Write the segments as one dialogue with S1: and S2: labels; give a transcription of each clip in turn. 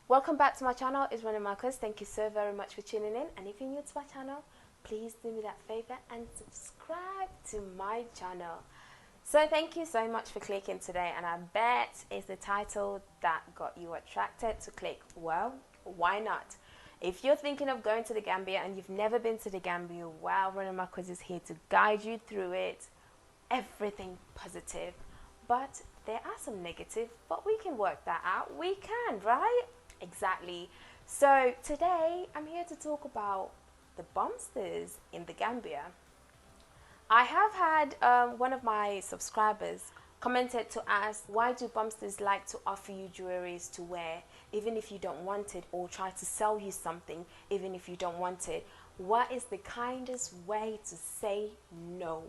S1: Welcome back to my channel. It's Rene Marcus. Thank you so very much for tuning in. And if you're new to my channel, please do me that favor and subscribe to my channel. So thank you so much for clicking today, and I bet it's the title that got you attracted to click. Well, why not? If you're thinking of going to the Gambia and you've never been to the Gambia, well, Rene Marcus is here to guide you through it. Everything positive, but there are some negative, but we can work that out. We can, right? Exactly. So today I'm here to talk about the Bumsters in the Gambia. I have had one of my subscribers commented to ask, why do Bumsters like to offer you jewelries to wear even if you don't want it, or try to sell you something even if you don't want it? What is the kindest way to say no?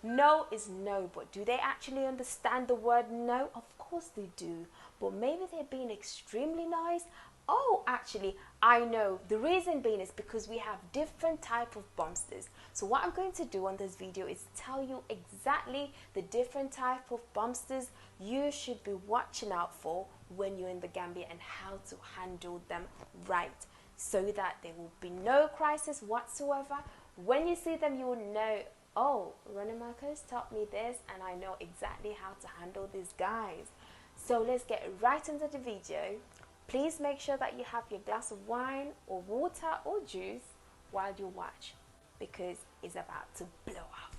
S1: No is no, but do they actually understand the word no? Of course they do, but maybe they're being extremely nice. Oh, actually, I know. The reason being is because we have different type of bumsters. So what I'm going to do on this video is tell you exactly the different type of bumsters you should be watching out for when you're in the Gambia, and how to handle them right, so that there will be no crisis whatsoever. When you see them, you will know, oh, Rene Marcus taught me this and I know exactly how to handle these guys. So let's get right into the video. Please make sure that you have your glass of wine or water or juice while you watch, because it's about to blow up.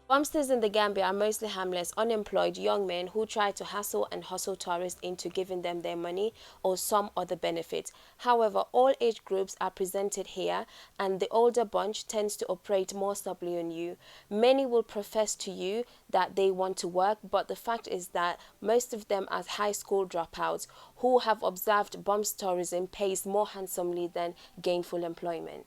S1: Bumsters in the Gambia are mostly harmless, unemployed young men who try to hassle and hustle tourists into giving them their money or some other benefit. However, all age groups are presented here, and the older bunch tends to operate more stably on you. Many will profess to you that they want to work, but the fact is that most of them are high school dropouts who have observed bums tourism pays more handsomely than gainful employment.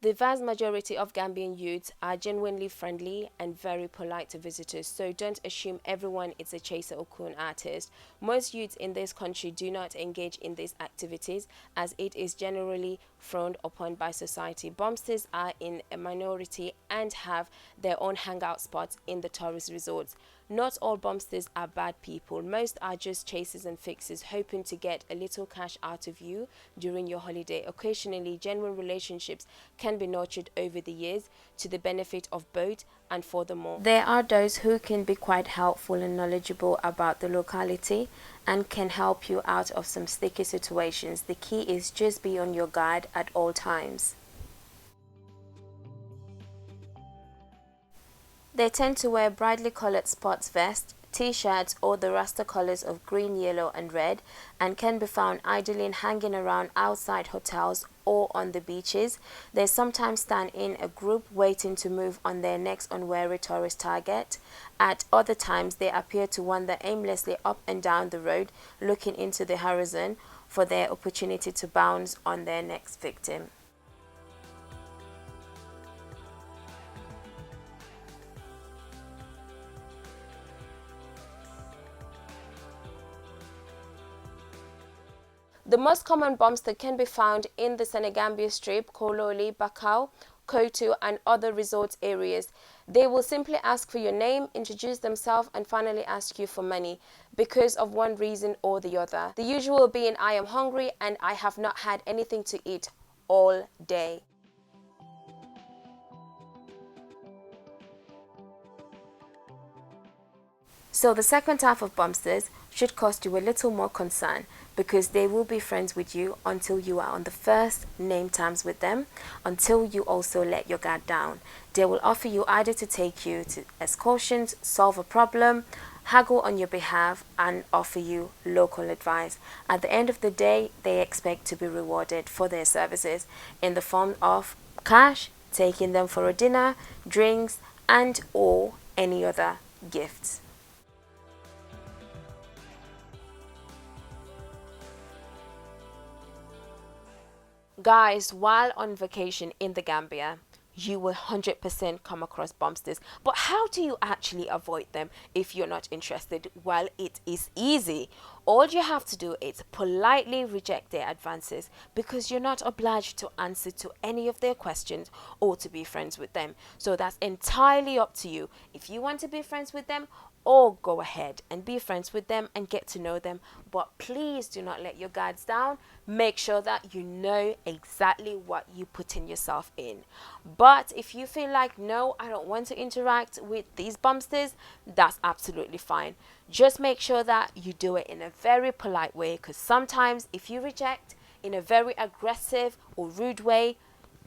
S1: The vast majority of Gambian youths are genuinely friendly and very polite to visitors, so don't assume everyone is a chaser or coon artist. Most youths in this country do not engage in these activities, as it is generally frowned upon by society. Bumsters are in a minority and have their own hangout spots in the tourist resorts. Not all bumsters are bad people. Most are just chasers and fixers, hoping to get a little cash out of you during your holiday. Occasionally, genuine relationships can be nurtured over the years to the benefit of both and for the more. There are those who can be quite helpful and knowledgeable about the locality and can help you out of some sticky situations. The key is just be on your guard at all times. They tend to wear brightly colored sports vests, t-shirts, or the raster colors of green, yellow, and red, and can be found idling hanging around outside hotels or on the beaches. They sometimes stand in a group waiting to move on their next unwary tourist target. At other times, they appear to wander aimlessly up and down the road, looking into the horizon for their opportunity to bounce on their next victim. The most common bumster can be found in the Senegambia Strip, Kololi, Bakau, Kotu, and other resort areas. They will simply ask for your name, introduce themselves, and finally ask you for money because of one reason or the other. The usual being, I am hungry and I have not had anything to eat all day. So the second type of bumsters should cause you a little more concern, because they will be friends with you until you are on the first name terms with them, until you also let your guard down. They will offer you either to take you to excursions, solve a problem, haggle on your behalf, and offer you local advice. At the end of the day, they expect to be rewarded for their services in the form of cash, taking them for a dinner, drinks, and or any other gifts. Guys, while on vacation in the Gambia, you will 100% come across bumsters. But how do you actually avoid them if you're not interested? Well, it is easy. All you have to do is politely reject their advances, because you're not obliged to answer to any of their questions or to be friends with them. So that's entirely up to you. If you want to be friends with them, or go ahead and be friends with them and get to know them, but please do not let your guards down. Make sure that you know exactly what you putting yourself in. But if you feel like, no, I don't want to interact with these bumsters, that's absolutely fine. Just make sure that you do it in a very polite way, because sometimes if you reject in a very aggressive or rude way,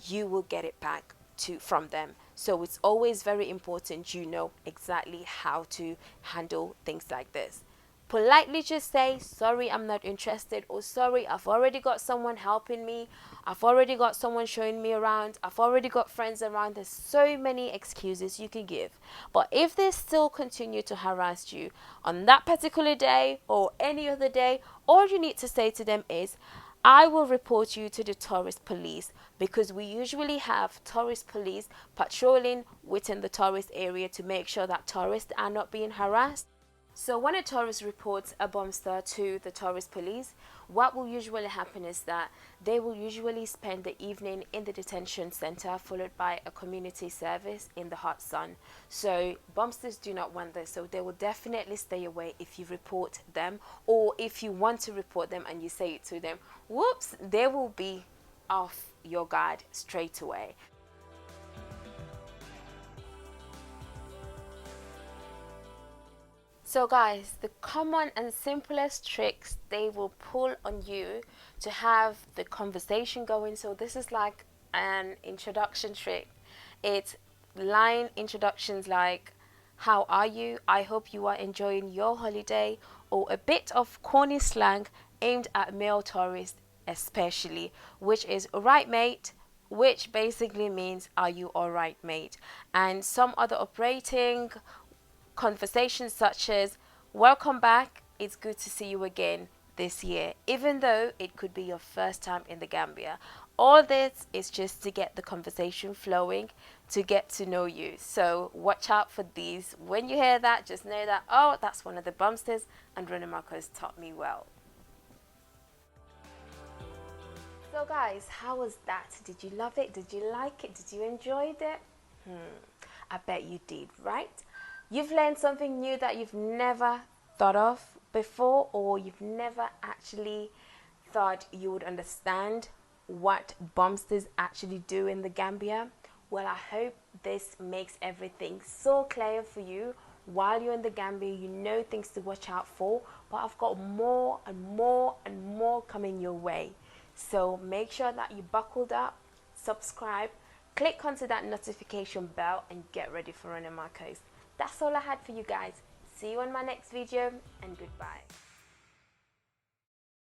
S1: you will get it back from them. So it's always very important you know exactly how to handle things like this. Politely just say, sorry, I'm not interested, or sorry, I've already got someone helping me, I've already got someone showing me around, I've already got friends around. There's so many excuses you can give. But if they still continue to harass you on that particular day or any other day, all you need to say to them is, I will report you to the tourist police, because we usually have tourist police patrolling within the tourist area to make sure that tourists are not being harassed. So when a tourist reports a bumster to the tourist police, what will usually happen is that they will usually spend the evening in the detention center, followed by a community service in the hot sun. So bumsters do not want this, so they will definitely stay away if you report them, or if you want to report them and you say it to them, whoops, they will be off your guard straight away. So guys, the common and simplest tricks they will pull on you to have the conversation going. So this is like an introduction trick. It's line introductions like, how are you? I hope you are enjoying your holiday, or a bit of corny slang aimed at male tourists especially, which is right mate, which basically means are you alright mate. And some other operating conversations such as, welcome back, it's good to see you again this year, even though it could be your first time in the Gambia. All this is just to get the conversation flowing, to get to know you. So watch out for these. When you hear that, just know that, oh, that's one of the bumsters, and Rene Marcus taught me well. So guys, how was that? Did you love it? Did you like it? Did you enjoy it? I bet you did, right? You've learned something new that you've never thought of before, or you've never actually thought you would understand what bumsters actually do in the Gambia. Well, I hope this makes everything so clear for you. While you're in the Gambia, you know things to watch out for, but I've got more and more and more coming your way. So make sure that you buckled up, subscribe, click onto that notification bell, and get ready for Rene Marcus. That's all I had for you guys. See you on my next video, and goodbye.